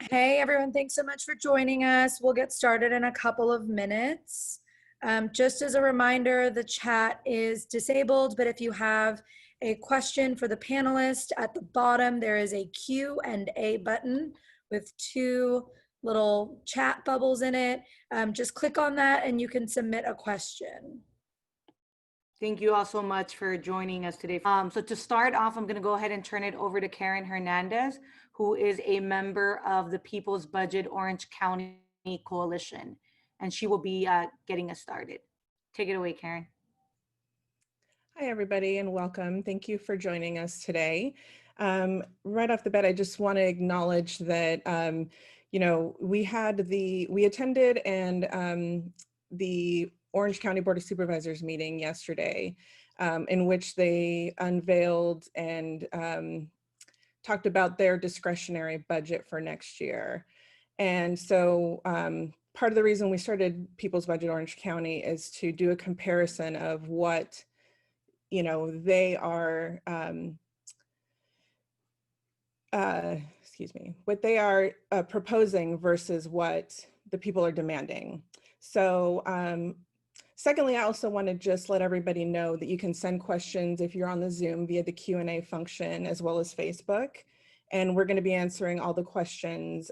Hey everyone, thanks so much for joining us. We'll get started in a couple of minutes. Just as a reminder, the chat is disabled, but if you have a question for the panelists, at the bottom there is a Q&A button with two little chat bubbles in it. Just click on that and you can submit a question. Thank you all so much for joining us today. So to start off, I'm going to go ahead and turn it over to Karen Hernandez, who is a member of the People's Budget Orange County Coalition, and she will be getting us started. Take it away, Karen. Hi, everybody, and welcome. Thank you for joining us today. Right off the bat, I just want to acknowledge that, we attended the Orange County Board of Supervisors meeting yesterday, in which they unveiled and talked about their discretionary budget for next year. And so part of the reason we started People's Budget Orange County is to do a comparison of what they are, what they are proposing versus what the people are demanding. So secondly, I also want to just let everybody know that you can send questions if you're on the Zoom via the Q&A function as well as Facebook. And we're going to be answering all the questions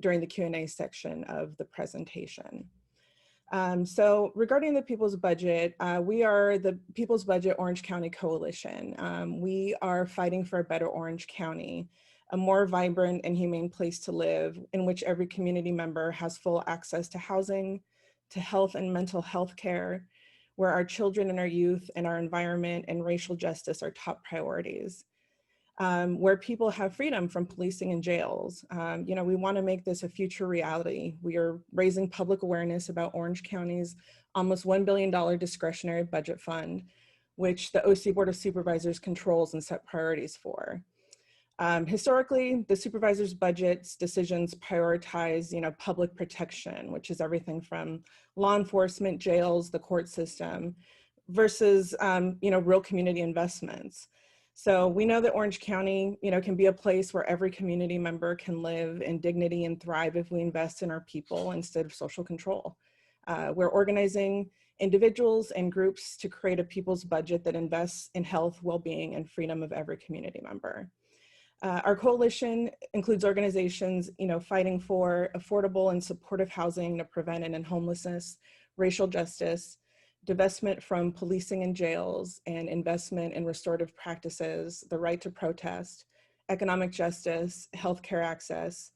during the Q&A section of the presentation. So regarding the People's Budget, we are the People's Budget Orange County Coalition. We are fighting for a better Orange County, a more vibrant and humane place to live, in which every community member has full access to housing, to health and mental health care, where our children and our youth and our environment and racial justice are top priorities. Where people have freedom from policing and jails. We want to make this a future reality. We are raising public awareness about Orange County's almost $1 billion discretionary budget fund, which the OC Board of Supervisors controls and set priorities for. Historically, the supervisors' budgets decisions prioritize, public protection, which is everything from law enforcement, jails, the court system, versus, real community investments. So we know that Orange County, can be a place where every community member can live in dignity and thrive if we invest in our people instead of social control. We're organizing individuals and groups to create a people's budget that invests in health, well-being, and freedom of every community member. Our coalition includes organizations, fighting for affordable and supportive housing to prevent and end homelessness, racial justice, divestment from policing and jails, and investment in restorative practices, the right to protest, economic justice, healthcare access,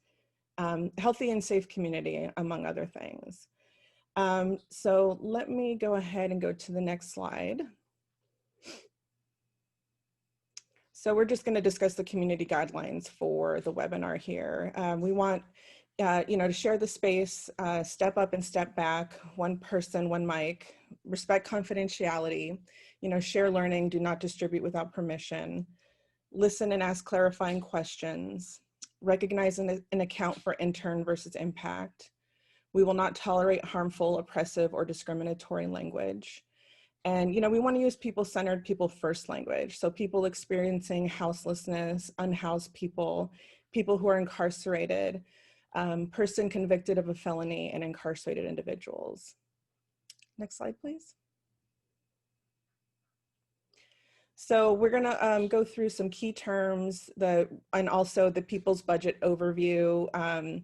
healthy and safe community, among other things. So let me go ahead and go to the next slide. So we're just going to discuss the community guidelines for the webinar here. We want to share the space, step up and step back, one person, one mic, respect confidentiality, share learning, do not distribute without permission, listen and ask clarifying questions, recognize and account for intern versus impact. We will not tolerate harmful, oppressive, or discriminatory language. And, we want to use people-centered, people-first language. So people experiencing houselessness, unhoused people, people who are incarcerated, person convicted of a felony, and incarcerated individuals. Next slide, please. So we're going to go through some key terms and also the People's Budget overview,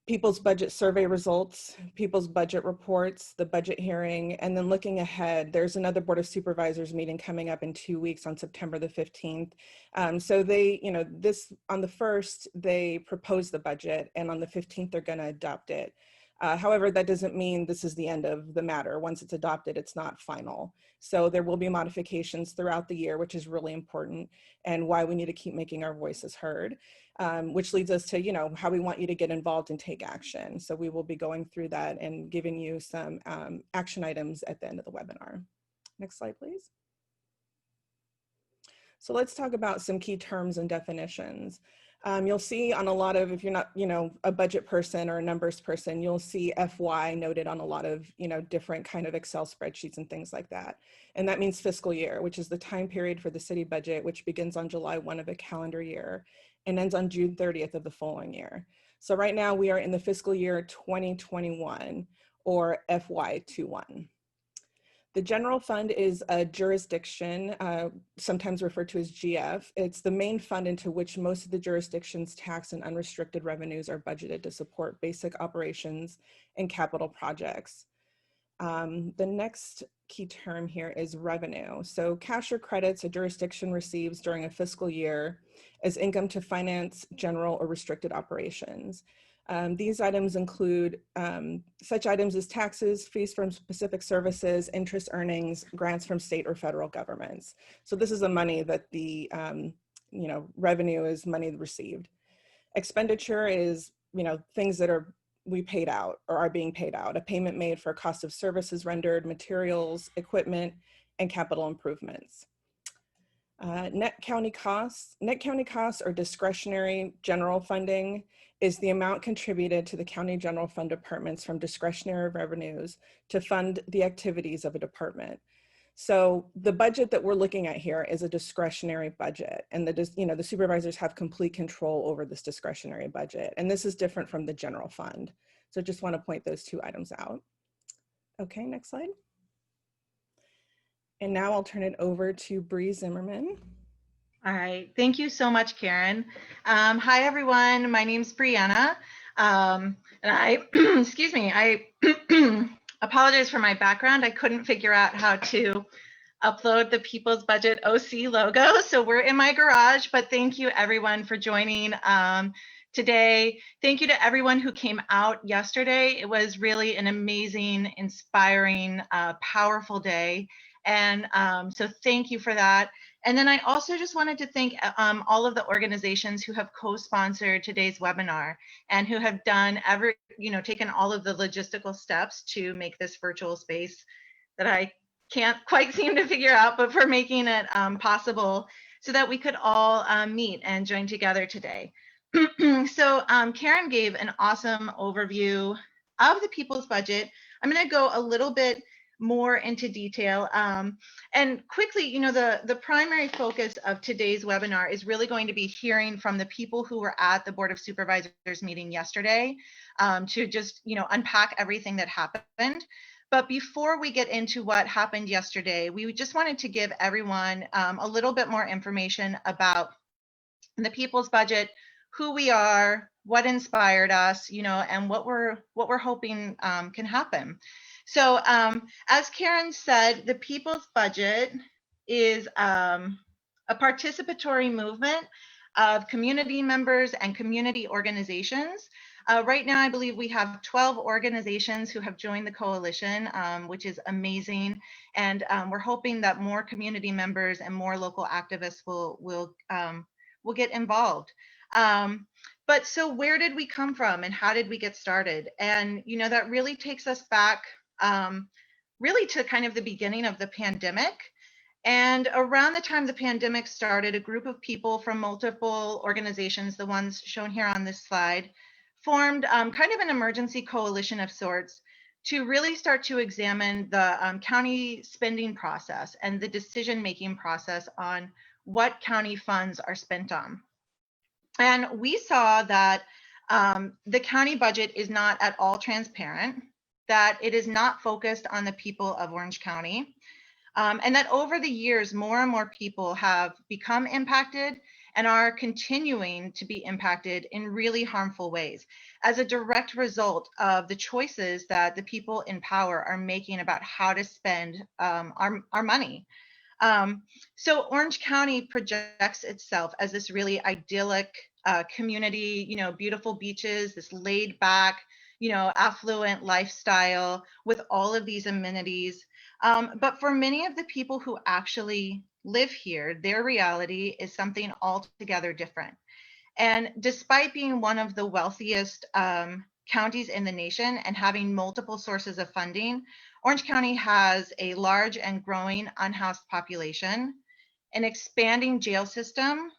People's Budget survey results, People's Budget reports, the budget hearing, and then looking ahead, there's another Board of Supervisors meeting coming up in 2 weeks on September the 15th. So they, on the 1st, they propose the budget, and on the 15th, they're going to adopt it. However, that doesn't mean this is the end of the matter. Once it's adopted, it's not final. So there will be modifications throughout the year, which is really important, and why we need to keep making our voices heard. Which leads us to, how we want you to get involved and take action. So we will be going through that and giving you some action items at the end of the webinar. Next slide, please. So let's talk about some key terms and definitions. You'll see on a lot of, if you're not, a budget person or a numbers person, you'll see FY noted on a lot of, different kind of Excel spreadsheets and things like that. And that means fiscal year, which is the time period for the city budget, which begins on July 1 of a calendar year and ends on June 30th of the following year. So right now we are in the fiscal year 2021, or FY21. The general fund is a jurisdiction, sometimes referred to as GF. It's the main fund into which most of the jurisdiction's tax and unrestricted revenues are budgeted to support basic operations and capital projects. The next key term here is revenue. So cash or credits a jurisdiction receives during a fiscal year as income to finance general or restricted operations. These items include such items as taxes, fees from specific services, interest earnings, grants from state or federal governments. So this is the money that the revenue is money received. Expenditure is things that we paid out or are being paid out, a payment made for cost of services rendered, materials, equipment, and capital improvements. Net county costs or discretionary general funding is the amount contributed to the county general fund departments from discretionary revenues to fund the activities of a department. So the budget that we're looking at here is a discretionary budget, and the supervisors have complete control over this discretionary budget. And this is different from the general fund. So just want to point those two items out. Okay, next slide. And now I'll turn it over to Bree Zimmerman. All right, thank you so much, Karen. Hi, everyone. My name's Brianna, and I, excuse me, I apologize for my background. I couldn't figure out how to upload the People's Budget OC logo, so we're in my garage, but thank you, everyone, for joining today. Thank you to everyone who came out yesterday. It was really an amazing, inspiring, powerful day, and so thank you for that. And then I also just wanted to thank all of the organizations who have co-sponsored today's webinar and who have done taken all of the logistical steps to make this virtual space that I can't quite seem to figure out, but for making it possible so that we could all meet and join together today. So Karen gave an awesome overview of the People's Budget. I'm going to go a little bit more into detail. And quickly, the primary focus of today's webinar is really going to be hearing from the people who were at the Board of Supervisors meeting yesterday to just, unpack everything that happened. But before we get into what happened yesterday, we just wanted to give everyone a little bit more information about the People's Budget, who we are, what inspired us, and what we're hoping can happen. So as Karen said, the People's Budget is a participatory movement of community members and community organizations. Right now, I believe we have 12 organizations who have joined the coalition, which is amazing. And we're hoping that more community members and more local activists will get involved. But so where did we come from and how did we get started? And, that really takes us back really to kind of the beginning of the pandemic. And around the time the pandemic started, a group of people from multiple organizations, the ones shown here on this slide, formed kind of an emergency coalition of sorts to really start to examine the county spending process and the decision-making process on what county funds are spent on. And we saw that the county budget is not at all transparent, that it is not focused on the people of Orange County, and that over the years, more and more people have become impacted and are continuing to be impacted in really harmful ways as a direct result of the choices that the people in power are making about how to spend our money. So Orange County projects itself as this really idyllic community, beautiful beaches, this laid back, affluent lifestyle with all of these amenities. But for many of the people who actually live here, their reality is something altogether different. And despite being one of the wealthiest counties in the nation and having multiple sources of funding, Orange County has a large and growing unhoused population, an expanding jail system,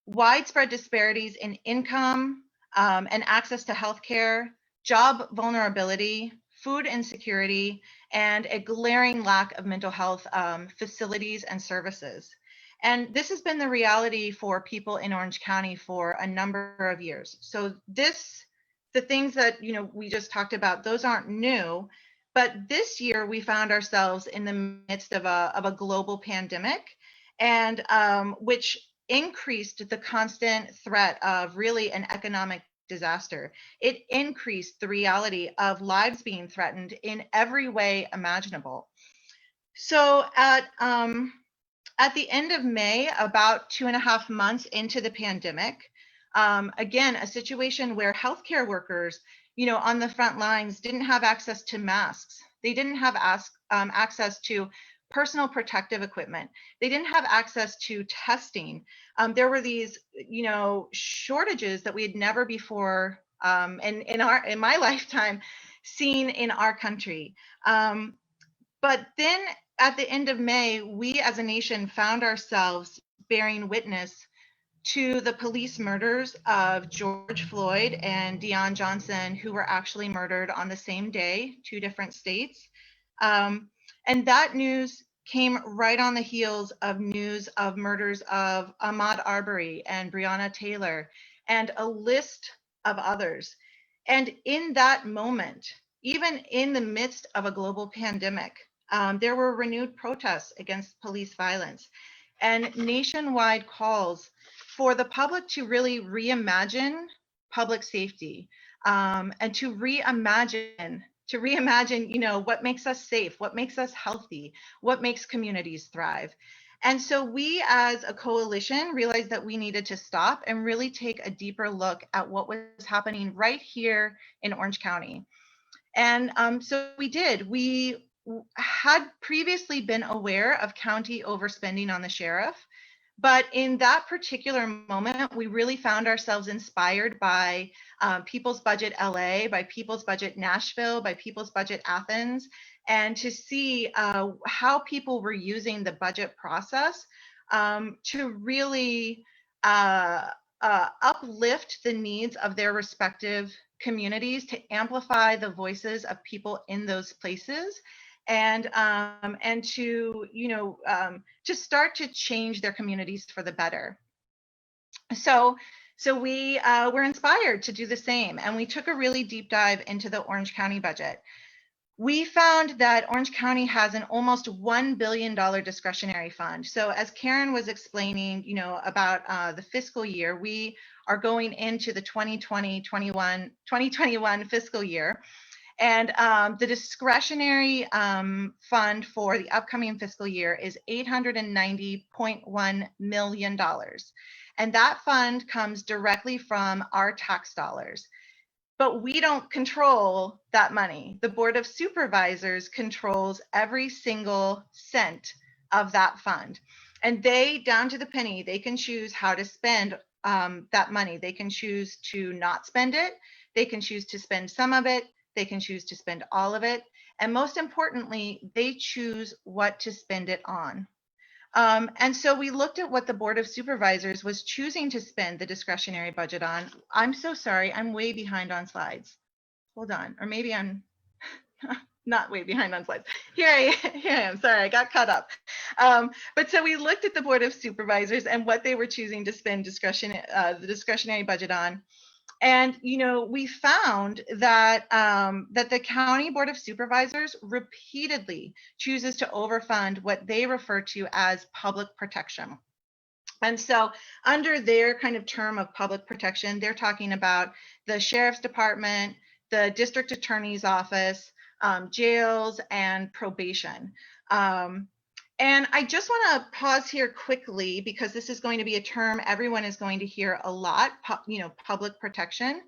widespread disparities in income and access to healthcare, job vulnerability, food insecurity, and a glaring lack of mental health facilities and services. And this has been the reality for people in Orange County for a number of years. So the things that, we just talked about, those aren't new. But this year we found ourselves in the midst of a global pandemic, and which increased the constant threat of really an economic disaster. It increased the reality of lives being threatened in every way imaginable. So at the end of May, about 2.5 months into the pandemic, again, a situation where healthcare workers, on the front lines didn't have access to masks. They didn't have access to personal protective equipment. They didn't have access to testing. There were these, shortages that we had never before, in my lifetime, seen in our country. But then at the end of May, we as a nation found ourselves bearing witness to the police murders of George Floyd and Deion Johnson, who were actually murdered on the same day, 2 different states. And that news came right on the heels of news of murders of Ahmaud Arbery and Breonna Taylor and a list of others. And in that moment, even in the midst of a global pandemic, there were renewed protests against police violence and nationwide calls for the public to really reimagine public safety, and to reimagine, what makes us safe, what makes us healthy, what makes communities thrive. And so we as a coalition realized that we needed to stop and really take a deeper look at what was happening right here in Orange County. And so we did. We had previously been aware of county overspending on the sheriff, but in that particular moment, we really found ourselves inspired by People's Budget LA, by People's Budget Nashville, by People's Budget Athens, and to see how people were using the budget process to really uplift the needs of their respective communities, to amplify the voices of people in those places, and to to start to change their communities for the better. So we were inspired to do the same, and we took a really deep dive into the Orange County budget. We found that Orange County has an almost $1 billion discretionary fund. So as Karen was explaining, about the fiscal year, we are going into the 2020-21 fiscal year. And the discretionary fund for the upcoming fiscal year is $890.1 million. And that fund comes directly from our tax dollars. But we don't control that money. The Board of Supervisors controls every single cent of that fund. And they, down to the penny, they can choose how to spend that money. They can choose to not spend it. They can choose to spend some of it. They can choose to spend all of it. And most importantly, they choose what to spend it on. And so we looked at what the Board of Supervisors was choosing to spend the discretionary budget on. I'm so sorry, I'm way behind on slides. Hold on, or maybe I'm not way behind on slides. Here I am, sorry, I got caught up. But so we looked at the Board of Supervisors and what they were choosing to spend the discretionary budget on. And we found that that the County Board of Supervisors repeatedly chooses to overfund what they refer to as public protection. And so under their kind of term of public protection, they're talking about the Sheriff's Department, the District Attorney's Office, jails, and probation. And I just want to pause here quickly because this is going to be a term everyone is going to hear a lot, public protection.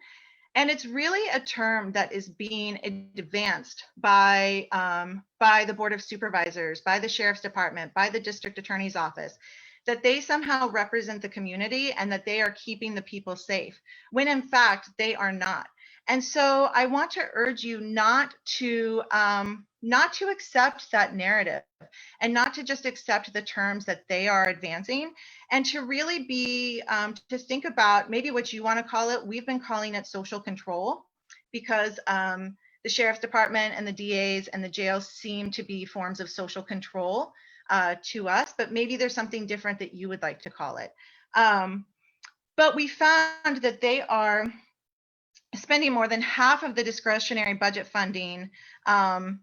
And it's really a term that is being advanced by the Board of Supervisors, by the Sheriff's Department, by the District Attorney's Office, that they somehow represent the community and that they are keeping the people safe, when in fact they are not. And so I want to urge you not to accept that narrative and not to just accept the terms that they are advancing, and to really be to think about maybe what you want to call it. We've been calling it social control because the Sheriff's Department and the DAs and the jails seem to be forms of social control to us, but maybe there's something different that you would like to call it. But we found that they are spending more than half of the discretionary budget funding on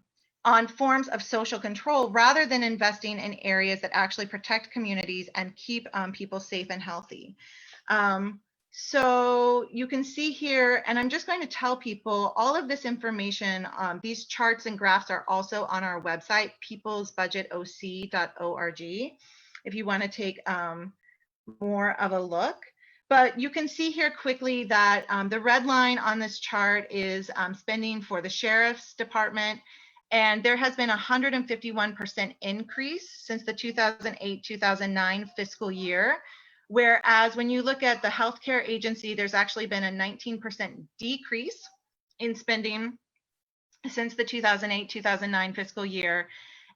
forms of social control rather than investing in areas that actually protect communities and keep people safe and healthy. So you can see here, and I'm just going to tell people all of this information, these charts and graphs are also on our website, peoplesbudgetoc.org, if you want to take more of a look. But you can see here quickly that the red line on this chart is spending for the Sheriff's Department, and there has been a 151% increase since the 2008-2009 fiscal year. Whereas when you look at the healthcare agency, there's actually been a 19% decrease in spending since the 2008-2009 fiscal year.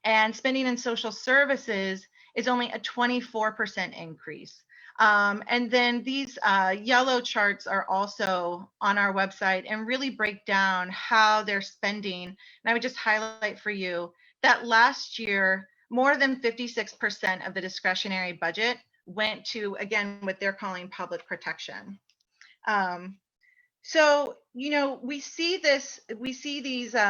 And spending in social services is only a 24% increase. And then these yellow charts are also on our website and really break down how they're spending. And I would just highlight for you that last year, more than 56% of the discretionary budget went to, again, what they're calling public protection. So, you know, we see these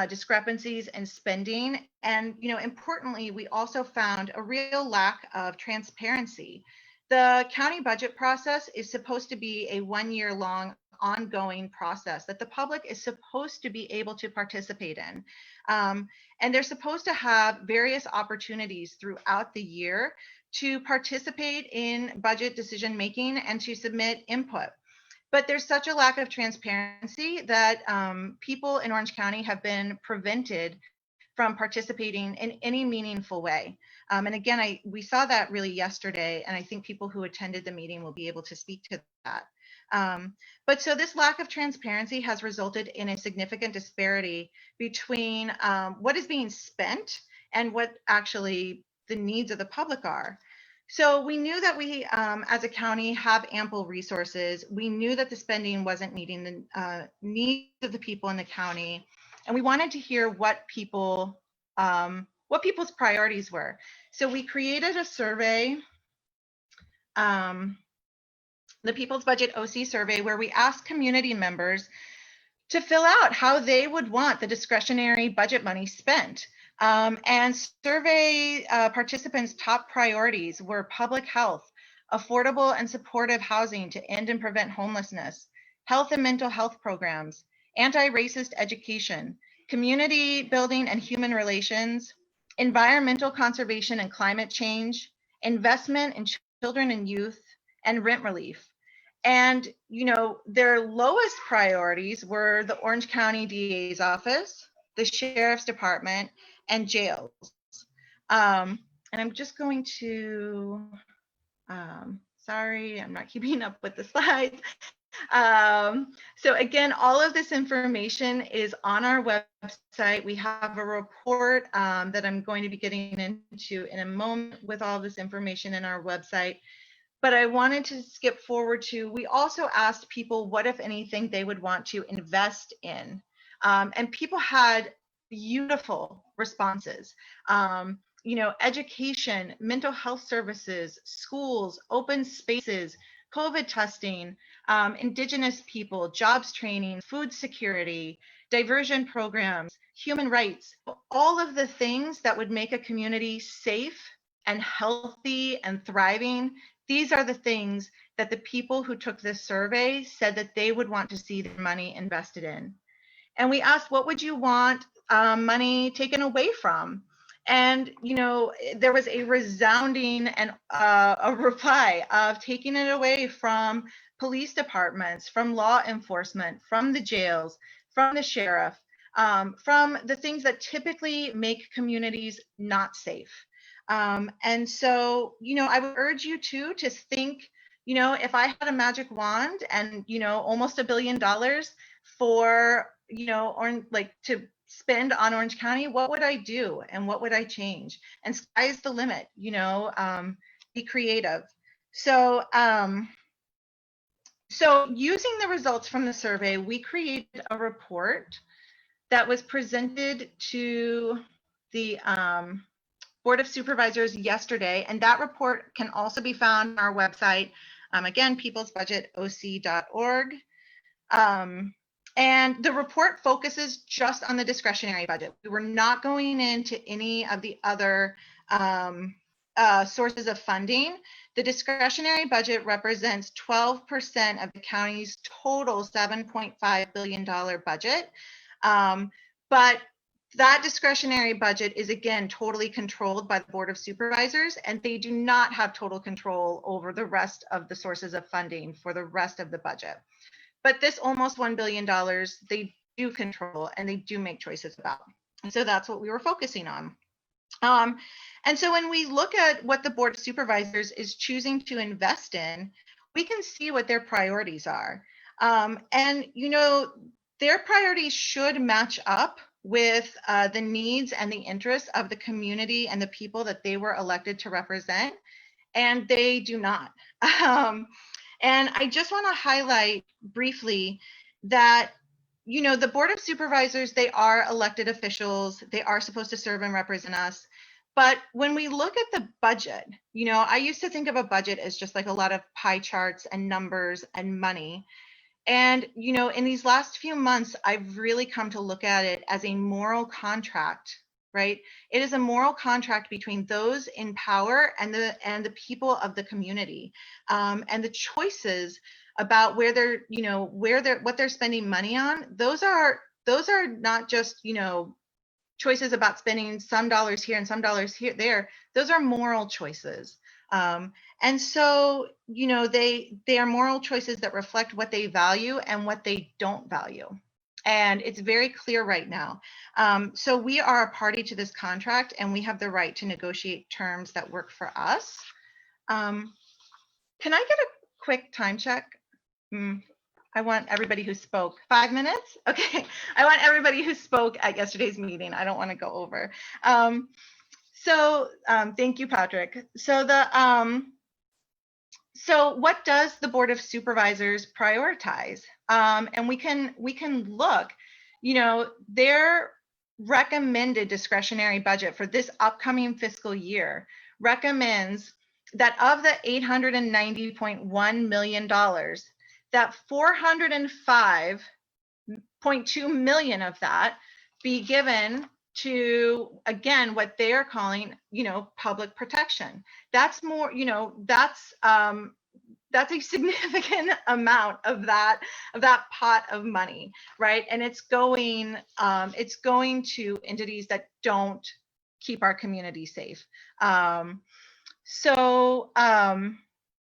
discrepancies in spending, and, you know, importantly, we also found a real lack of transparency. The county budget process is supposed to be a one-year-long ongoing process that the public is supposed to be able to participate in. And they're supposed to have various opportunities throughout the year to participate in budget decision making and to submit input. But there's such a lack of transparency that people in Orange County have been prevented from participating in any meaningful way. And again, we saw that really yesterday, and I think people who attended the meeting will be able to speak to that. But so this lack of transparency has resulted in a significant disparity between what is being spent and what actually the needs of the public are. So we knew that we, as a county, have ample resources. We knew that the spending wasn't meeting the needs of the people in the county, and we wanted to hear what people's priorities were. So we created a survey, the People's Budget OC survey, where we asked community members to fill out how they would want the discretionary budget money spent. And survey participants' top priorities were public health, affordable and supportive housing to end and prevent homelessness, health and mental health programs, anti-racist education, community building and human relations, environmental conservation and climate change, investment in children and youth, and rent relief. And, you know, their lowest priorities were the Orange County DA's office, the Sheriff's Department, and jails. And I'm just going to, sorry, I'm not keeping up with the slides. So again, all of this information is on our website. We have a report that I'm going to be getting into in a moment with all this information in our website. But I wanted to skip forward to, we also asked people what, if anything, they would want to invest in. And people had beautiful responses. You know, education, mental health services, schools, open spaces, COVID testing, Indigenous people, jobs training, food security, diversion programs, human rights, all of the things that would make a community safe and healthy and thriving. These are the things that the people who took this survey said that they would want to see their money invested in. And we asked, what would you want money taken away from? And, you know, there was a resounding and a reply of taking it away from police departments, from law enforcement, from the jails, from the sheriff, from the things that typically make communities not safe. And so, you know, I would urge you to think, you know, if I had a magic wand and, you know, almost $1 billion for, you know, or like to spend on Orange County, what would I do and what would I change? And sky's the limit, you know, be creative. So, so using the results from the survey, we created a report that was presented to the Board of Supervisors yesterday, and that report can also be found on our website. Again, peoplesbudgetoc.org. And the report focuses just on the discretionary budget. We were not going into any of the other sources of funding. The discretionary budget represents 12% of the county's total $7.5 billion budget. But that discretionary budget is, again, totally controlled by the Board of Supervisors, and they do not have total control over the rest of the sources of funding for the rest of the budget. But this almost $1 billion, they do control and they do make choices about. And so that's what we were focusing on. And so when we look at what the Board of Supervisors is choosing to invest in, we can see what their priorities are. And, you know, their priorities should match up with the needs and the interests of the community and the people that they were elected to represent, and they do not. And I just want to highlight briefly that, you know, the Board of Supervisors, they are elected officials. They are supposed to serve and represent us. But when we look at the budget, you know, I used to think of a budget as just like a lot of pie charts and numbers and money. And, you know, in these last few months, I've really come to look at it as a moral contract, right? It is a moral contract between those in power and the people of the community, and the choices about where they're, you know, what they're spending money on. Those are not just, you know, choices about spending some dollars here and some dollars here there. Those are moral choices. And so, you know, they are moral choices that reflect what they value and what they don't value. And it's very clear right now. So we are a party to this contract, and we have the right to negotiate terms that work for us. Can I get a quick time check? I want everybody who spoke. 5 minutes? Okay. I want everybody who spoke at yesterday's meeting. I don't want to go over. Thank you, Patrick. So what does the Board of Supervisors prioritize? And we can look, you know, their recommended discretionary budget for this upcoming fiscal year recommends that of the $890.1 million, that $405.2 million of that be given to, again, what they're calling, you know, public protection. That's more, you know, that's a significant amount of that pot of money, right? And it's going to entities that don't keep our community safe.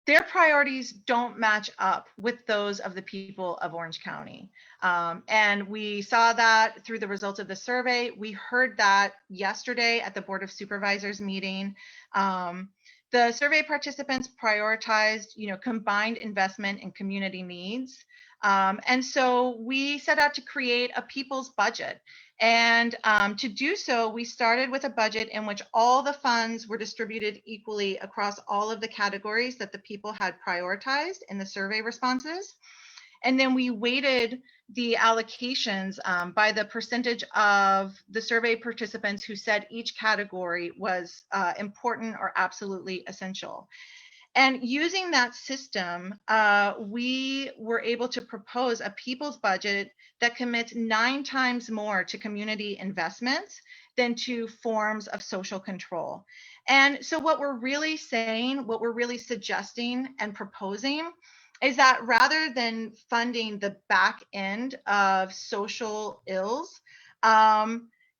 Their priorities don't match up with those of the people of Orange County. And we saw that through the results of the survey. We heard that yesterday at the Board of Supervisors meeting. The survey participants prioritized, you know, combined investment in community needs. And so we set out to create a people's budget. And to do so, we started with a budget in which all the funds were distributed equally across all of the categories that the people had prioritized in the survey responses. And then we weighted the allocations by the percentage of the survey participants who said each category was important or absolutely essential. And using that system, we were able to propose a people's budget that commits 9 times more to community investments than to forms of social control. And so what we're really saying, what we're really suggesting and proposing is that rather than funding the back end of social ills,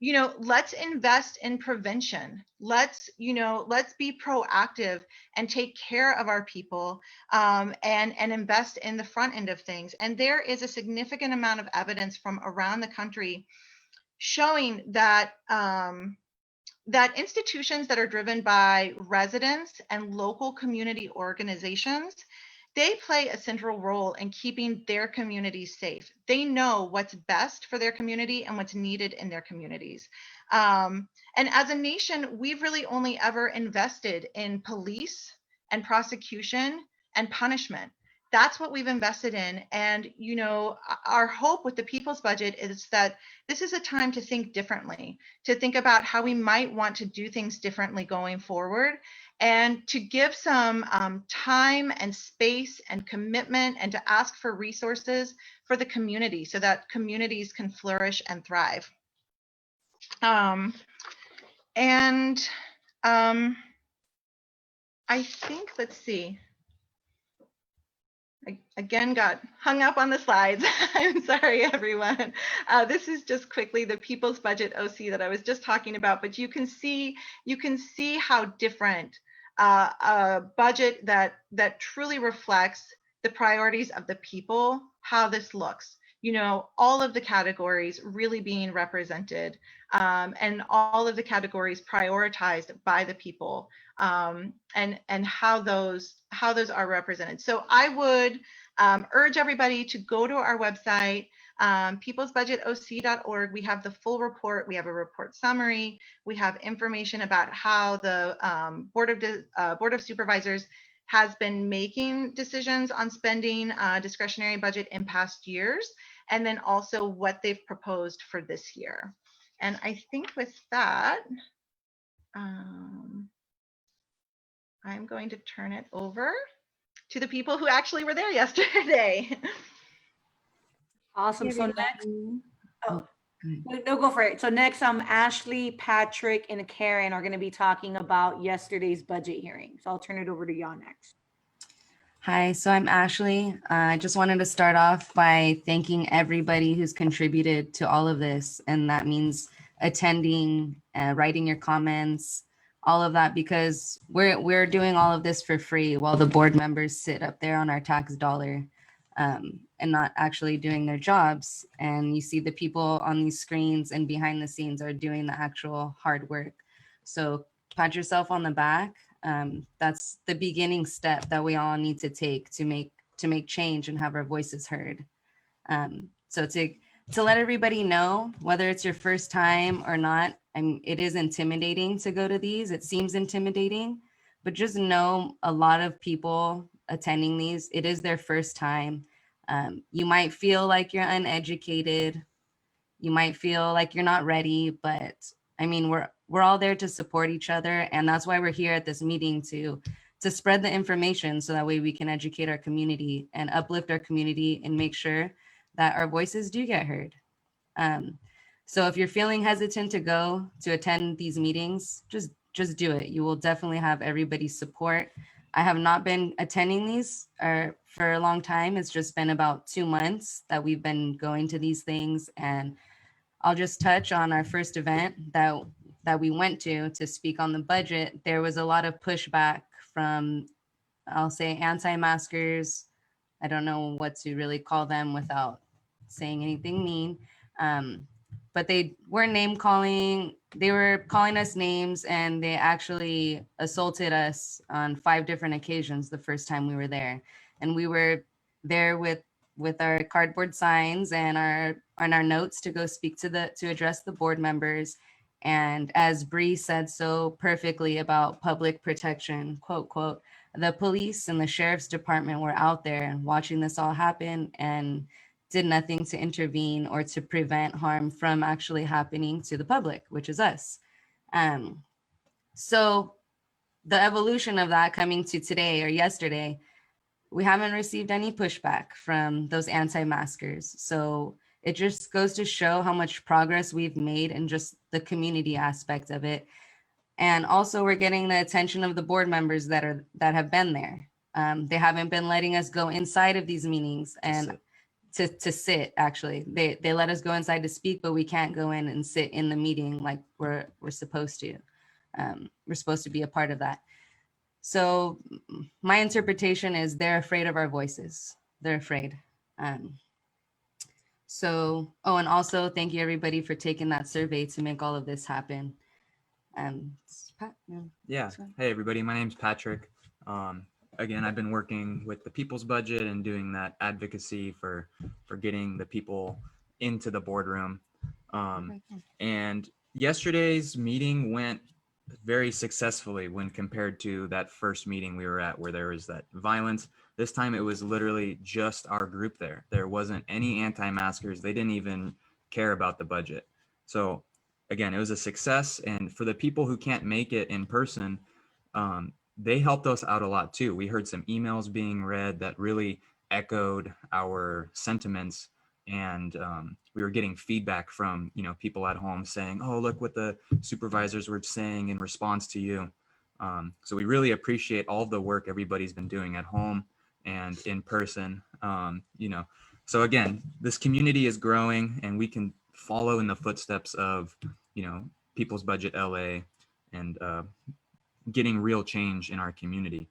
you know, let's invest in prevention. Let's be proactive and take care of our people, and invest in the front end of things. And there is a significant amount of evidence from around the country showing that that institutions that are driven by residents and local community organizations, they play a central role in keeping their communities safe. They know what's best for their community and what's needed in their communities. And as a nation, we've really only ever invested in police and prosecution and punishment. that's what we've invested in. And, you know, our hope with the people's budget is that this is a time to think differently, to think about how we might want to do things differently going forward, and to give some time and space and commitment, and to ask for resources for the community so that communities can flourish and thrive. And I think, let's see. I again got hung up on the slides. I'm sorry, everyone. This is just quickly the People's Budget OC that I was just talking about, but you can see how different a budget that truly reflects the priorities of the people, how this looks. You know, all of the categories really being represented, and all of the categories prioritized by the people, and how those are represented. So I would urge everybody to go to our website, peoplesbudgetoc.org. We have the full report. We have a report summary. We have information about how the Board of Supervisors has been making decisions on spending discretionary budget in past years, and then also what they've proposed for this year. And I think with that, I'm going to turn it over to the people who actually were there yesterday. Awesome. Hey, So everybody. next, no, go for it. So next, Ashley, Patrick, and Karen are going to be talking about yesterday's budget hearing. So I'll turn it over to y'all next. Hi, so I'm Ashley. I just wanted to start off by thanking everybody who's contributed to all of this. And that means attending, writing your comments, all of that, because we're doing all of this for free while the board members sit up there on our tax dollar, and not actually doing their jobs. And you see the people on these screens and behind the scenes are doing the actual hard work. So pat yourself on the back. That's the beginning step that we all need to take to make change and have our voices heard. So to let everybody know, whether it's your first time or not, it is intimidating to go to these. It seems intimidating, but just know a lot of people attending these, it is their first time. You might feel like you're uneducated. You might feel like you're not ready, but I mean, we're all there to support each other. And that's why we're here at this meeting to spread the information so that way we can educate our community and uplift our community and make sure that our voices do get heard. So if you're feeling hesitant to go to attend these meetings, just do it. You will definitely have everybody's support. I have not been attending these for a long time. It's just been about 2 months that we've been going to these things. And I'll just touch on our first event that we went to speak on the budget. There was a lot of pushback from, I'll say, anti-maskers. I don't know what to really call them without saying anything mean. But they were name calling. They were calling us names, and they actually assaulted us on 5 different occasions the first time we were there. And we were there with our cardboard signs and our notes to go speak to address the board members. And as Bree said so perfectly about public protection, quote, quote, the police and the sheriff's department were out there watching this all happen and did nothing to intervene or to prevent harm from actually happening to the public, which is us. So the evolution of that coming to today or yesterday, we haven't received any pushback from those anti-maskers. So it just goes to show how much progress we've made in just the community aspect of it. And also we're getting the attention of the board members that have been there. They haven't been letting us go inside of these meetings and to sit, actually. They let us go inside to speak, but we can't go in and sit in the meeting like we're supposed to. We're supposed to be a part of that. So my interpretation is they're afraid of our voices. They're afraid. So, oh, and also thank you everybody for taking that survey to make all of this happen. Pat, Yeah. Hey, everybody. My name's Patrick. Again, I've been working with the people's budget and doing that advocacy for getting the people into the boardroom. And yesterday's meeting went very successfully when compared to that first meeting we were at, where there was that violence. This time it was literally just our group there. There wasn't any anti-maskers. They didn't even care about the budget. So again, it was a success. And for the people who can't make it in person, they helped us out a lot too. We heard some emails being read that really echoed our sentiments, and we were getting feedback from people at home saying, "Oh, look what the supervisors were saying in response to you." So we really appreciate all the work everybody's been doing at home and in person. So again, this community is growing, and we can follow in the footsteps of People's Budget LA and getting real change in our community.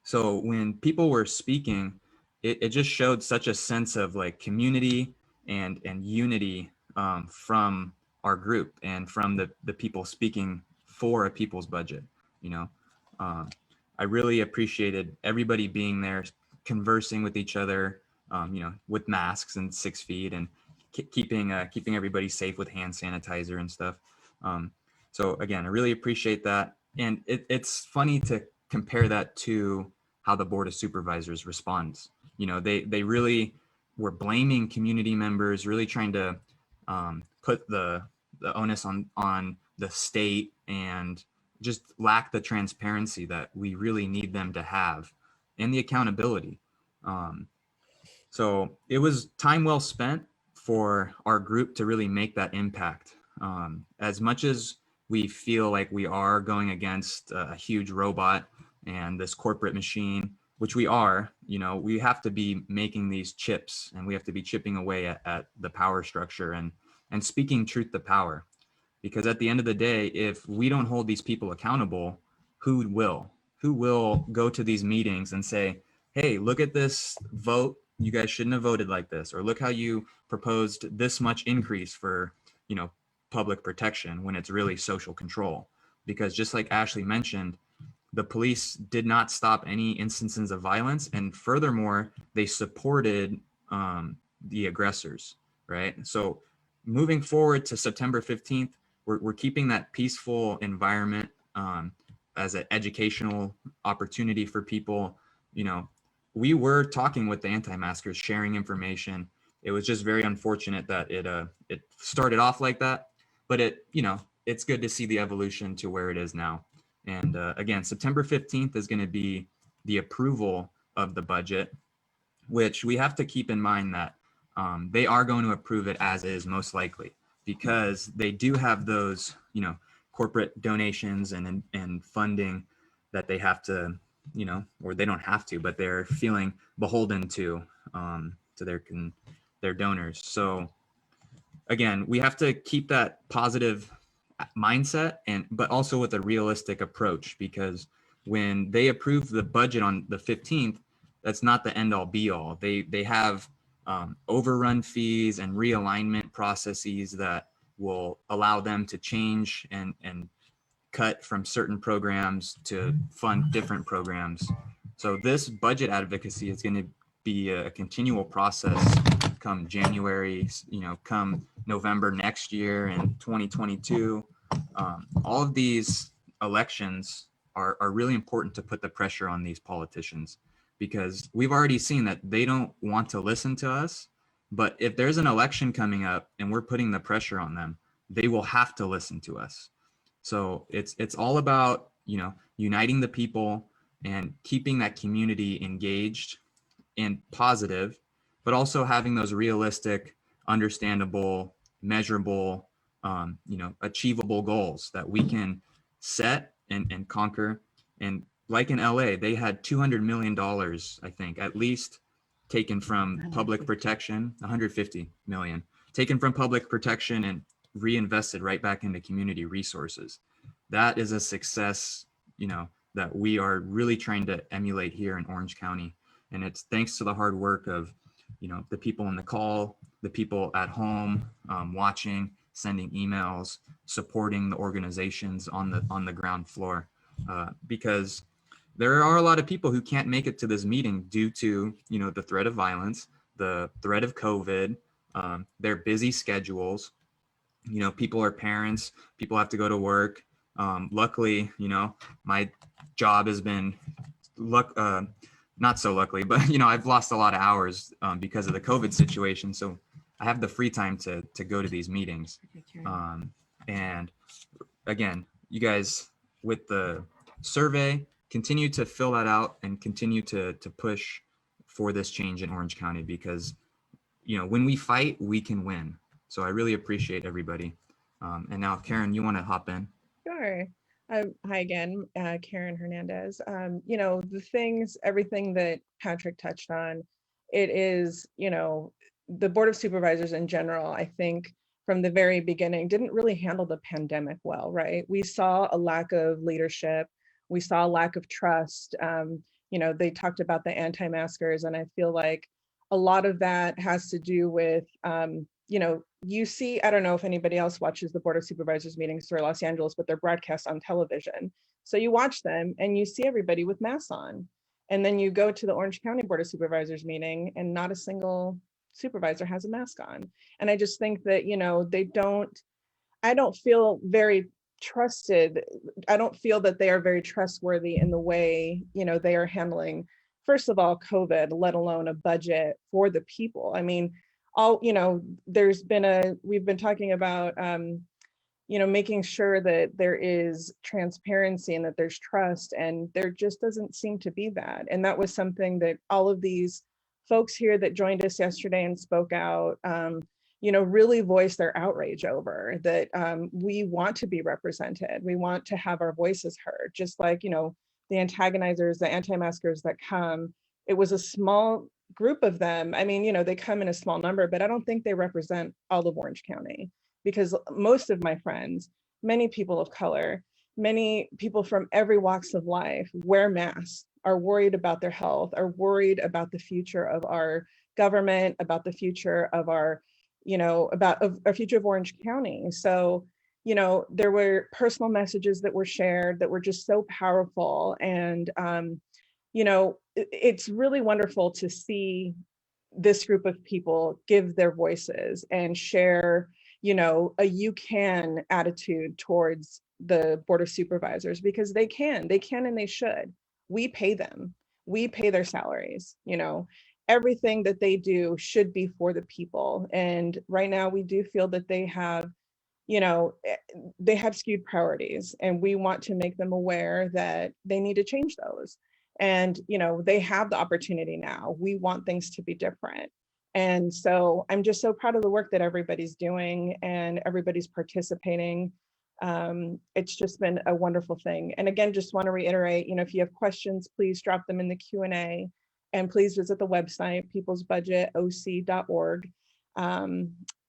So when people were speaking, it just showed such a sense of like community and unity from our group and from the people speaking for a people's budget. I really appreciated everybody being there, conversing with each other, with masks and 6 feet, and keeping everybody safe with hand sanitizer and stuff. So again, I really appreciate that. And it's funny to compare that to how the Board of Supervisors responds. They really were blaming community members, really trying to put the onus on the state, and just lack the transparency that we really need them to have, and the accountability. So it was time well spent for our group to really make that impact. As much as we feel like we are going against a huge robot and this corporate machine, which we are, we have to be making these chips, and we have to be chipping away at the power structure and speaking truth to power. Because at the end of the day, if we don't hold these people accountable, who will? Who will go to these meetings and say, hey, look at this vote. You guys shouldn't have voted like this. Or look how you proposed this much increase for, public protection, when it's really social control. Because just like Ashley mentioned, the police did not stop any instances of violence. And furthermore, they supported the aggressors, right? So moving forward to September 15th, we're keeping that peaceful environment as an educational opportunity for people. We were talking with the anti-maskers, sharing information. It was just very unfortunate that it started off like that, but it's good to see the evolution to where it is now. And again, September 15th is going to be the approval of the budget, which we have to keep in mind that they are going to approve it as is, most likely, because they do have those, corporate donations and funding that they have to, or they don't have to, but they're feeling beholden to their donors. So again, we have to keep that positive mindset, but also with a realistic approach, because when they approve the budget on the 15th, that's not the end all be all. They have overrun fees and realignment processes that will allow them to change and cut from certain programs to fund different programs. So this budget advocacy is going to be a continual process come January, come November next year and 2022. All of these elections are really important to put the pressure on these politicians, because we've already seen that they don't want to listen to us. But if there's an election coming up and we're putting the pressure on them, they will have to listen to us. So it's all about, uniting the people and keeping that community engaged and positive, but also having those realistic, understandable, measurable, achievable goals that we can set and conquer. And like in LA, they had $200 million, I think, at least, taken from public protection, 150 million, taken from public protection and reinvested right back into community resources. That is a success, that we are really trying to emulate here in Orange County. And it's thanks to the hard work of, the people in the call, the people at home, watching, sending emails, supporting the organizations on the ground floor, because there are a lot of people who can't make it to this meeting due to, the threat of violence, the threat of COVID, their busy schedules. People are parents, people have to go to work. Luckily, my job has been not so luckily, but you know, I've lost a lot of hours because of the COVID situation. So I have the free time to go to these meetings. And again, you guys with the survey, continue to fill that out and continue to push for this change in Orange County, because you know, when we fight, we can win. So I really appreciate everybody. And now, Karen, you want to hop in? Sure. Hi again, Karen Hernandez. You know, everything that Patrick touched on, it is, you know, the Board of Supervisors in general, I think from the very beginning, didn't really handle the pandemic well, right? We saw a lack of leadership. We saw a lack of trust. You know, they talked about the anti-maskers, and I feel like a lot of that has to do with, you know, you see, I don't know if anybody else watches the Board of Supervisors meetings through Los Angeles, but they're broadcast on television. So you watch them and you see everybody with masks on. And then you go to the Orange County Board of Supervisors meeting and not a single supervisor has a mask on. And I just think that, you know, I don't feel very trusted. I don't feel that they are very trustworthy in the way, you know, they are handling, first of all, COVID, let alone a budget for the people. I mean, you know, we've been talking about, you know, making sure that there is transparency and that there's trust, and there just doesn't seem to be that. And that was something that all of these folks here that joined us yesterday and spoke out, you know, really voiced their outrage over, that we want to be represented. We want to have our voices heard, just like, you know, the antagonizers, the anti-maskers that come. It was a small group of them. I mean, you know, they come in a small number, but I don't think they represent all of Orange County, because most of my friends, many people of color, many people from every walks of life wear masks, are worried about their health, are worried about the future of our government, about the future of our, you know, about our future of Orange County. So, you know, there were personal messages that were shared that were just so powerful. And, you know, it's really wonderful to see this group of people give their voices and share, you know, a you can attitude towards the Board of Supervisors, because they can and they should. We pay them, we pay their salaries, you know, everything that they do should be for the people. And right now we do feel that they have, you know, they have skewed priorities, and we want to make them aware that they need to change those. And, you know, they have the opportunity now. We want things to be different. And so I'm just so proud of the work that everybody's doing and everybody's participating. It's just been a wonderful thing. And again, just want to reiterate, you know, if you have questions, please drop them in the Q&A, and please visit the website, peoplesbudgetoc.org.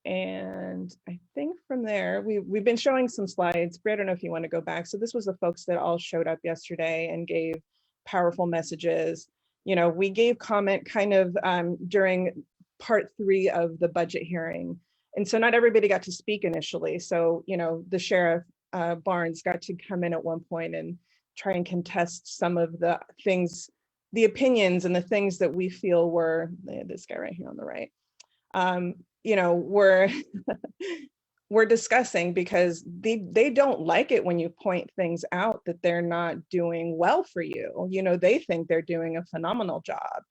And I think from there, we've been showing some slides. Bri, I don't know if you want to go back. So this was the folks that all showed up yesterday and gave powerful messages. You know, we gave comment kind of during part 3 of the budget hearing. And so not everybody got to speak initially. So, you know, the Sheriff Barnes got to come in at one point and try and contest some of the things, the opinions and the things that we feel were, this guy right here on the right, you know, we're discussing, because they don't like it when you point things out that they're not doing well for you. You know, they think they're doing a phenomenal job.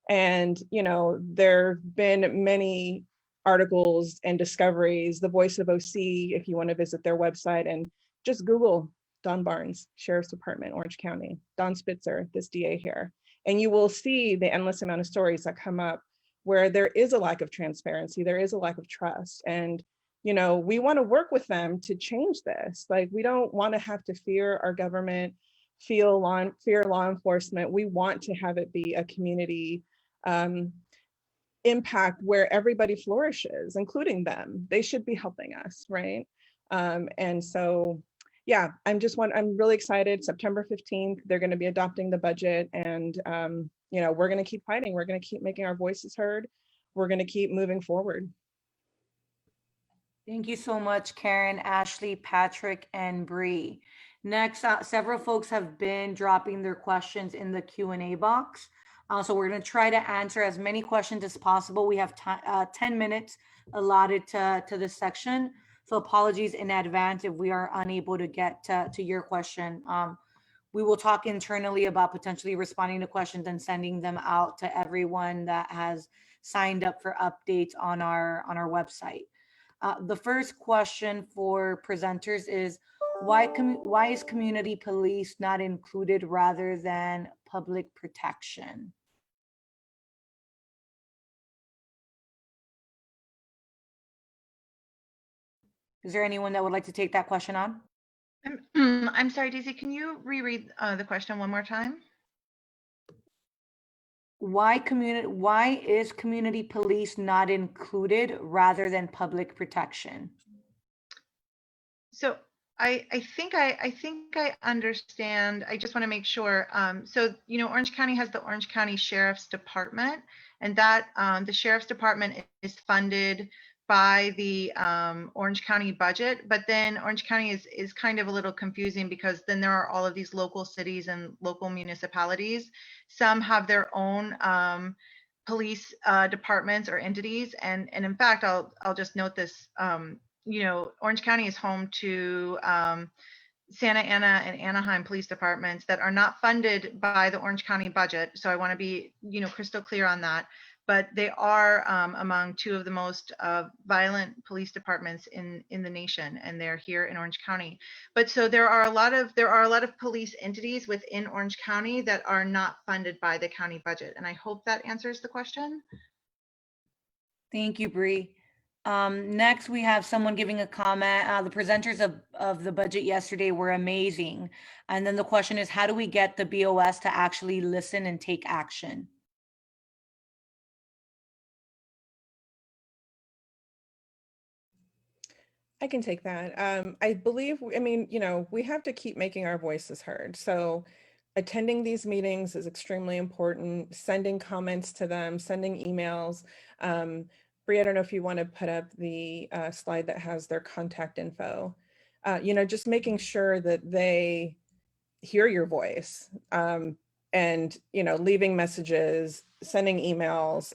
And, you know, there've been many articles and discoveries. The Voice of OC, if you want to visit their website and just Google Don Barnes, Sheriff's Department, Orange County, Don Spitzer, this DA here, and you will see the endless amount of stories that come up where there is a lack of transparency, there is a lack of trust. And, you know, we want to work with them to change this. Like, we don't want to have to fear our government, fear law enforcement. We want to have it be a community impact where everybody flourishes, including them. They should be helping us, right? And so, yeah, I'm really excited. September 15th, they're going to be adopting the budget, and you know, we're going to keep fighting. We're going to keep making our voices heard. We're going to keep moving forward. Thank you so much, Karen, Ashley, Patrick, and Bree. Next, several folks have been dropping their questions in the Q&A box. So we're going to try to answer as many questions as possible. We have 10 minutes allotted to this section. So apologies in advance if we are unable to get to your question. we will talk internally about potentially responding to questions and sending them out to everyone that has signed up for updates on our website. The first question for presenters is, why is community police not included rather than public protection? Is there anyone that would like to take that question on? I'm sorry, Daisy, can you reread the question one more time? Why is community police not included rather than public protection? So I think I understand. I just want to make sure. So Orange County has the Orange County Sheriff's Department, and that the Sheriff's Department is funded by the Orange County budget. But then Orange County is kind of a little confusing, because then there are all of these local cities and local municipalities. Some have their own police departments or entities, and in fact, I'll just note this. Orange County is home to Santa Ana and Anaheim police departments that are not funded by the Orange County budget. So I want to be, crystal clear on that. But they are among two of the most violent police departments in the nation, and they're here in Orange County. But so there are a lot of police entities within Orange County that are not funded by the county budget. And I hope that answers the question. Thank you, Bree. Next, we have someone giving a comment. The presenters of the budget yesterday were amazing. And then the question is, how do we get the BOS to actually listen and take action? I can take that. I believe, we have to keep making our voices heard. So attending these meetings is extremely important, sending comments to them, sending emails. Bree, I don't know if you want to put up the slide that has their contact info. Just making sure that they hear your voice, and, leaving messages, sending emails.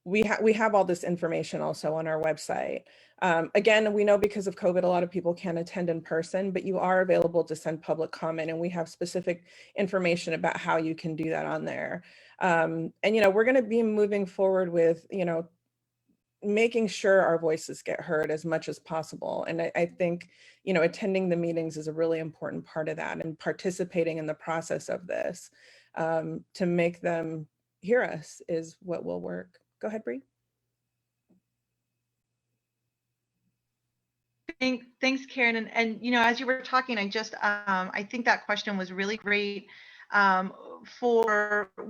We have all this information also on our website. Again, we know because of COVID, a lot of people can't attend in person, but you are available to send public comment, and we have specific information about how you can do that on there. And, we're going to be moving forward with, making sure our voices get heard as much as possible. And I think, attending the meetings is a really important part of that, and participating in the process of this to make them hear us is what will work. Go ahead, Bree. Thanks, Karen. And as you were talking, I think that question was really great.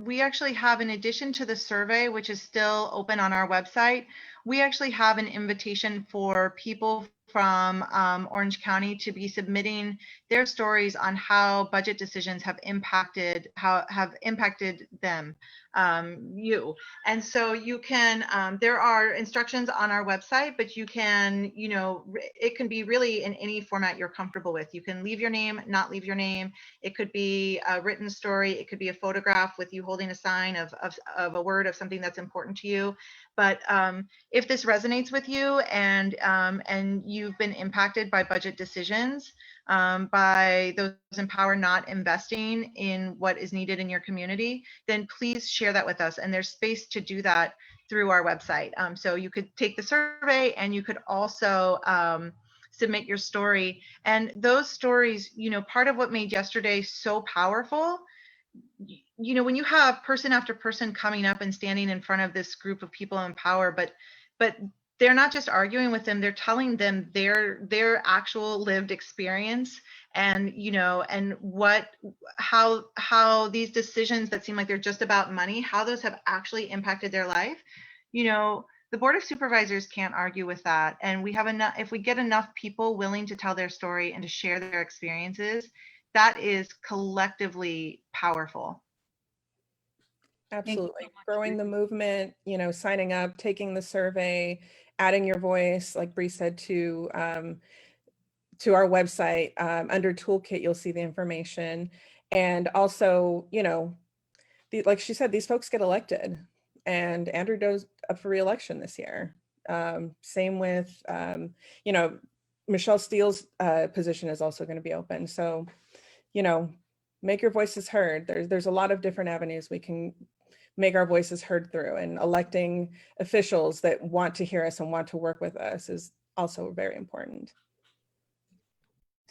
We actually have, in addition to the survey, which is still open on our website, we actually have an invitation for people from Orange County to be submitting their stories on how budget decisions have impacted them, you. And so you can, there are instructions on our website, but you can, it can be really in any format you're comfortable with. You can leave your name, not leave your name. It could be a written story. It could be a photograph with you holding a sign of a word of something that's important to you. But if this resonates with you, and you've been impacted by budget decisions, by those in power not investing in what is needed in your community, then please share that with us. And there's space to do that through our website. So you could take the survey, and you could also submit your story. And those stories, part of what made yesterday so powerful, when you have person after person coming up and standing in front of this group of people in power, but they're not just arguing with them, they're telling them their actual lived experience, and and how these decisions that seem like they're just about money, how those have actually impacted their life. The Board of Supervisors can't argue with that. And we have enough, if we get enough people willing to tell their story and to share their experiences, that is collectively powerful. Absolutely. Growing the movement, signing up, taking the survey, adding your voice, like Bree said, to our website. Under toolkit, you'll see the information. And also, like she said, these folks get elected, and Andrew goes up for re-election this year. Same with, Michelle Steele's position is also going to be open. So, make your voices heard. There's a lot of different avenues we can make our voices heard through, and electing officials that want to hear us and want to work with us is also very important.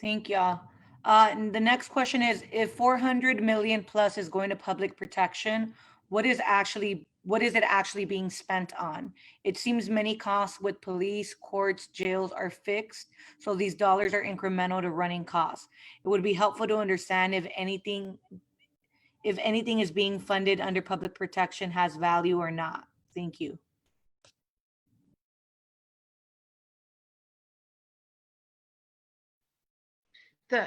Thank y'all. And the next question is, if 400 million plus is going to public protection, what is it actually being spent on? It seems many costs with police, courts, jails are fixed, so these dollars are incremental to running costs. It would be helpful to understand if anything is being funded under public protection has value or not. Thank you.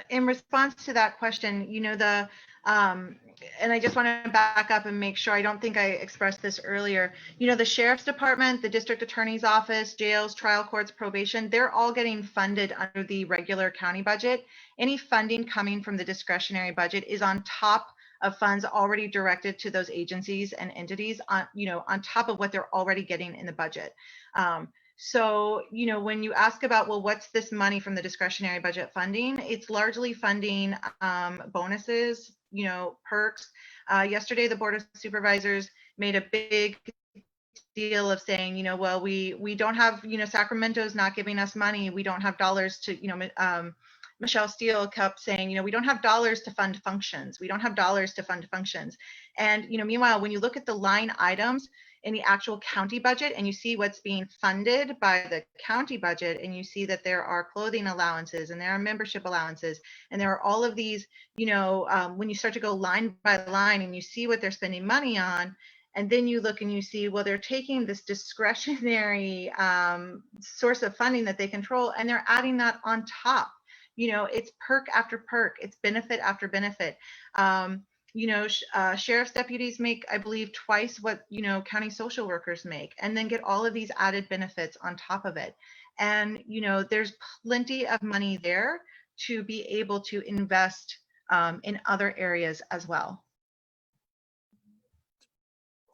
In response to that question, and I just want to back up and make sure, I don't think I expressed this earlier. The sheriff's department, the district attorney's office, jails, trial courts, probation, they're all getting funded under the regular county budget. Any funding coming from the discretionary budget is on top of funds already directed to those agencies and entities on top of what they're already getting in the budget. So, when you ask about, well, what's this money from the discretionary budget funding? It's largely funding bonuses, perks. Yesterday, the Board of Supervisors made a big deal of saying, well, we don't have, Sacramento's not giving us money. We don't have dollars to, Michelle Steele kept saying, we don't have dollars to fund functions. We don't have dollars to fund functions. And, meanwhile, when you look at the line items in the actual county budget and you see what's being funded by the county budget, and you see that there are clothing allowances and there are membership allowances and there are all of these, when you start to go line by line and you see what they're spending money on, and then you look and you see, well, they're taking this discretionary source of funding that they control and they're adding that on top. It's perk after perk, it's benefit after benefit. Sheriff's deputies make, I believe, twice what, county social workers make, and then get all of these added benefits on top of it. And, there's plenty of money there to be able to invest in other areas as well.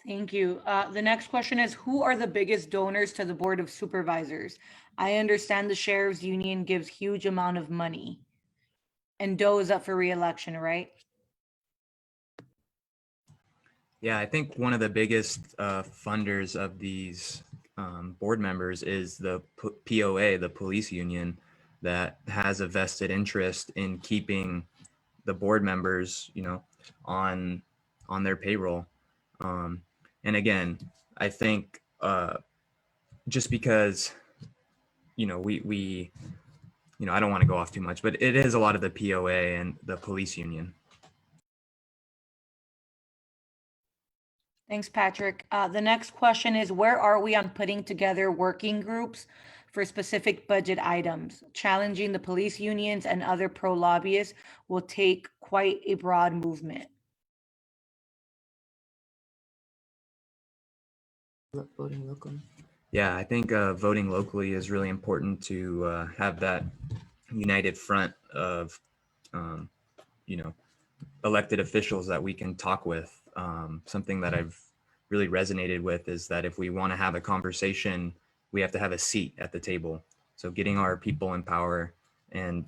Thank you. The next question is, who are the biggest donors to the Board of Supervisors? I understand the Sheriff's Union gives huge amount of money. And Doe is up for re-election, right? Yeah, I think one of the biggest funders of these board members is the POA, the police union, that has a vested interest in keeping the board members, on their payroll. And again, I think just because, we I don't want to go off too much, but it is a lot of the POA and the police union. Thanks, Patrick. The next question is, where are we on putting together working groups for specific budget items? Challenging the police unions and other pro-lobbyists will take quite a broad movement. Voting locally. Yeah, I think voting locally is really important to have that united front of, elected officials that we can talk with. Something that I've really resonated with is that if we want to have a conversation, we have to have a seat at the table. So getting our people in power and,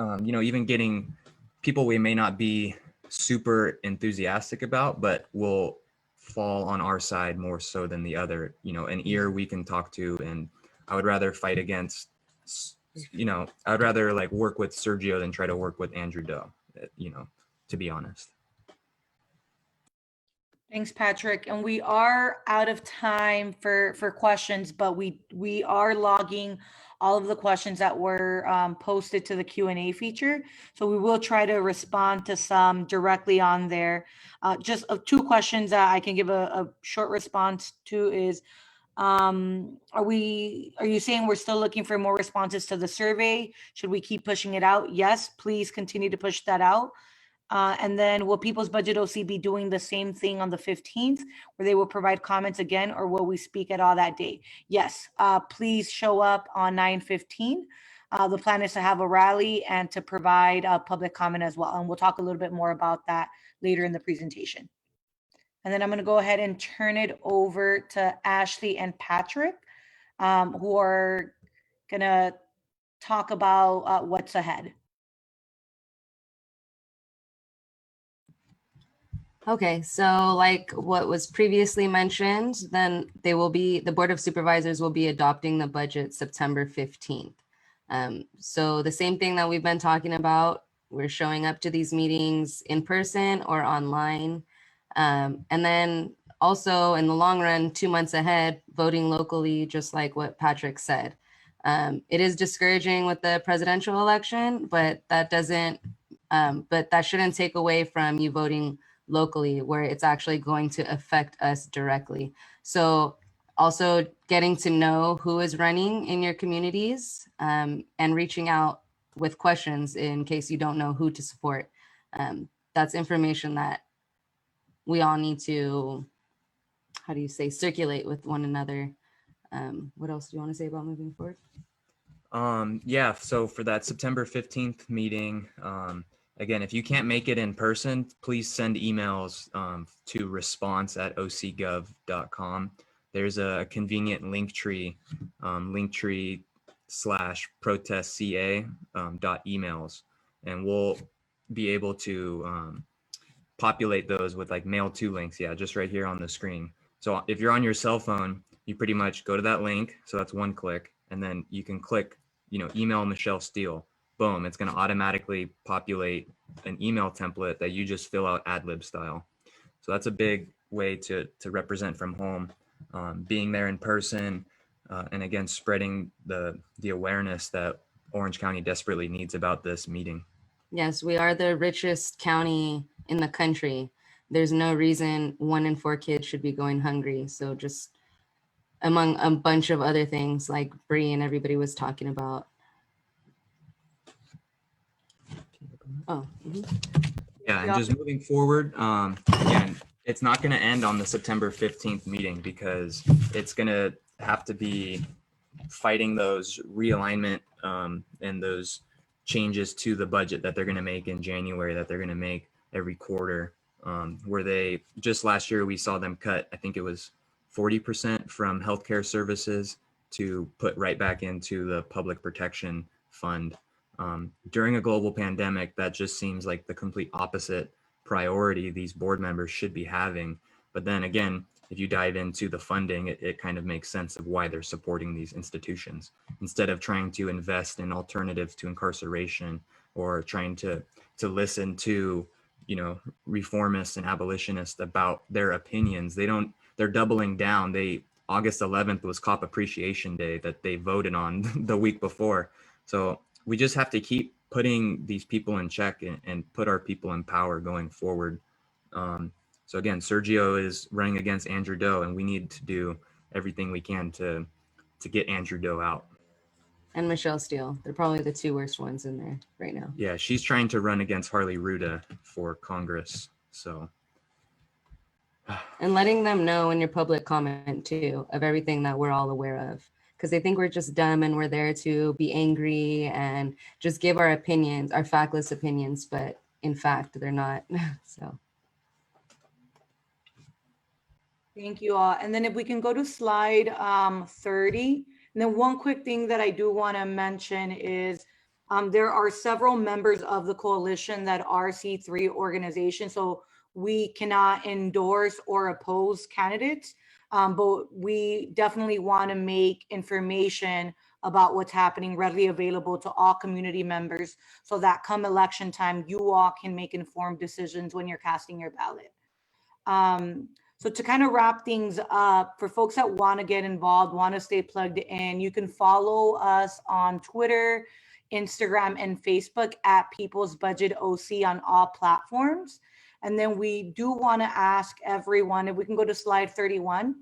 even getting people we may not be super enthusiastic about, but will fall on our side more so than the other, an ear we can talk to. And I would rather fight against, I'd rather work with Sergio than try to work with Andrew Doe, to be honest. Thanks, Patrick. And we are out of time for questions, but we are logging all of the questions that were posted to the Q&A feature. So we will try to respond to some directly on there. Just two questions that I can give a short response to is, are you saying we're still looking for more responses to the survey? Should we keep pushing it out? Yes, please continue to push that out. And then will People's Budget OC be doing the same thing on the 15th, where they will provide comments again, or will we speak at all that day? Yes, please show up on 9/15. The plan is to have a rally and to provide public comment as well. And we'll talk a little bit more about that later in the presentation. And then I'm going to go ahead and turn it over to Ashley and Patrick, who are going to talk about what's ahead. Okay, so like what was previously mentioned, then the Board of Supervisors will be adopting the budget September 15th. So the same thing that we've been talking about, we're showing up to these meetings in person or online. And then also in the long run, 2 months ahead, voting locally, just like what Patrick said. It is discouraging with the presidential election, but that shouldn't take away from you voting locally, where it's actually going to affect us directly. So also getting to know who is running in your communities, and reaching out with questions in case you don't know who to support. That's information that we all need to, how do you say, circulate with one another. What else do you want to say about moving forward? Yeah, so for that September 15th meeting, again, if you can't make it in person, please send emails to response@ocgov.com. There's a convenient Linktree, Linktree/protestca.emails, and we'll be able to populate those with like mail to links. Yeah, just right here on the screen. So if you're on your cell phone, you pretty much go to that link. So that's one click, and then you can click, email Michelle Steele. Boom, it's going to automatically populate an email template that you just fill out ad lib style. So that's a big way to represent from home, being there in person, and again, spreading the awareness that Orange County desperately needs about this meeting. Yes, we are the richest county in the country. There's no reason 1 in 4 kids should be going hungry. So just among a bunch of other things like Bree and everybody was talking about. Oh, Yeah, and just moving forward, again, it's not going to end on the September 15th meeting because it's going to have to be fighting those realignment and those changes to the budget that they're going to make in January, that they're going to make every quarter, where they just last year we saw them cut, I think it was 40% from healthcare services to put right back into the public protection fund. During a global pandemic, that just seems like the complete opposite priority these board members should be having. But then again, if you dive into the funding, it kind of makes sense of why they're supporting these institutions instead of trying to invest in alternatives to incarceration or trying to listen to, reformists and abolitionists about their opinions. They're doubling down. August 11th was Cop Appreciation Day that they voted on the week before. So we just have to keep putting these people in check and put our people in power going forward. So again, Sergio is running against Andrew Doe, and we need to do everything we can to get Andrew Doe out. and Michelle Steele. They're probably the 2 worst ones in there right now. Yeah, she's trying to run against Harley Ruda for Congress. So. And letting them know in your public comment too of everything that we're all aware of, because they think we're just dumb and we're there to be angry and just give our opinions, our factless opinions, but in fact they're not. So Thank you all. And then if we can go to slide 30. And then one quick thing that I do want to mention is there are several members of the coalition that are C3 organizations. So we cannot endorse or oppose candidates, but we definitely want to make information about what's happening readily available to all community members so that come election time, you all can make informed decisions when you're casting your ballot. So to kind of wrap things up, for folks that want to get involved, want to stay plugged in, you can follow us on Twitter, Instagram, and Facebook at People's Budget OC on all platforms. And then we do want to ask everyone, if we can go to slide 31.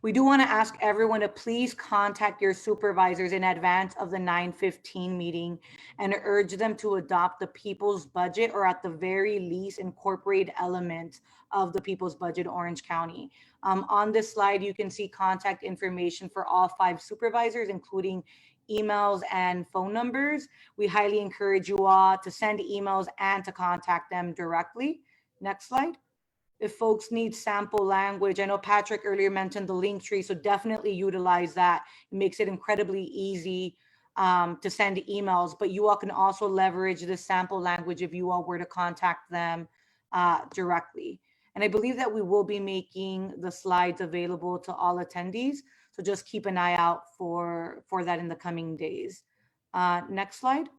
We do want to ask everyone to please contact your supervisors in advance of the 9:15 meeting and urge them to adopt the people's budget, or at the very least incorporate elements of the people's budget Orange County. On this slide, you can see contact information for all 5 supervisors, including emails and phone numbers. We highly encourage you all to send emails and to contact them directly. Next slide. If folks need sample language, I know Patrick earlier mentioned the Linktree, so definitely utilize that. It makes it incredibly easy to send emails, but you all can also leverage the sample language if you all were to contact them directly. And I believe that we will be making the slides available to all attendees. So just keep an eye out for that in the coming days. Next slide.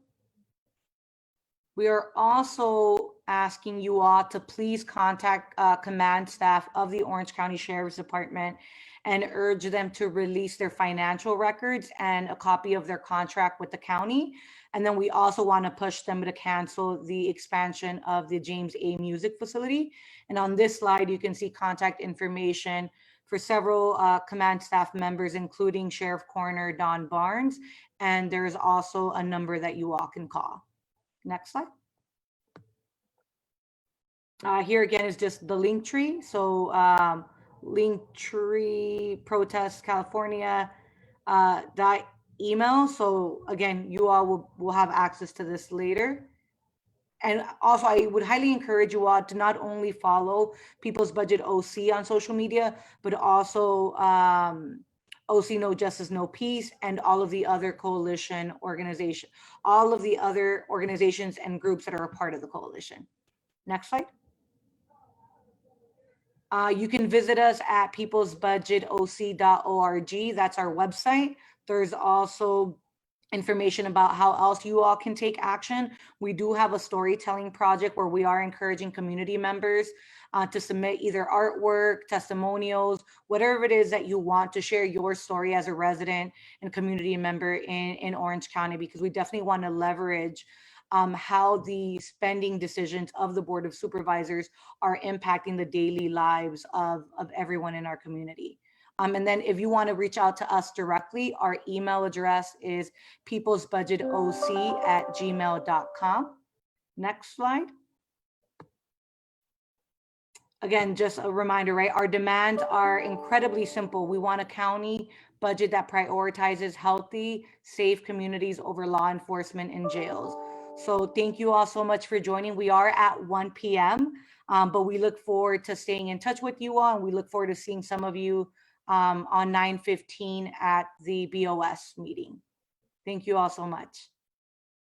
We are also asking you all to please contact command staff of the Orange County Sheriff's Department and urge them to release their financial records and a copy of their contract with the county. And then we also want to push them to cancel the expansion of the James A. Music Facility. And on this slide, you can see contact information for several command staff members, including Sheriff Coroner Don Barnes. And there's also a number that you all can call. Next slide. Here again is just the link tree. So Linktree Protest California email. So again, you all will have access to this later. And also, I would highly encourage you all to not only follow People's Budget OC on social media, but also OC No Justice, No Peace, and all of the other coalition organizations, all of the other organizations and groups that are a part of the coalition. Next slide. You can visit us at peoplesbudgetoc.org. That's our website. There's also information about how else you all can take action. We do have a storytelling project where we are encouraging community members to submit either artwork, testimonials, whatever it is that you want to share your story as a resident and community member in Orange County, because we definitely want to leverage how the spending decisions of the Board of Supervisors are impacting the daily lives of everyone in our community. And then if you want to reach out to us directly, our email address is peoplesbudgetoc@gmail.com. Next slide. Again, just a reminder, right? Our demands are incredibly simple. We want a county budget that prioritizes healthy, safe communities over law enforcement and jails. So thank you all so much for joining. We are at 1 p.m., but we look forward to staying in touch with you all, and we look forward to seeing some of you on 9/15 at the BOS meeting. Thank you all so much.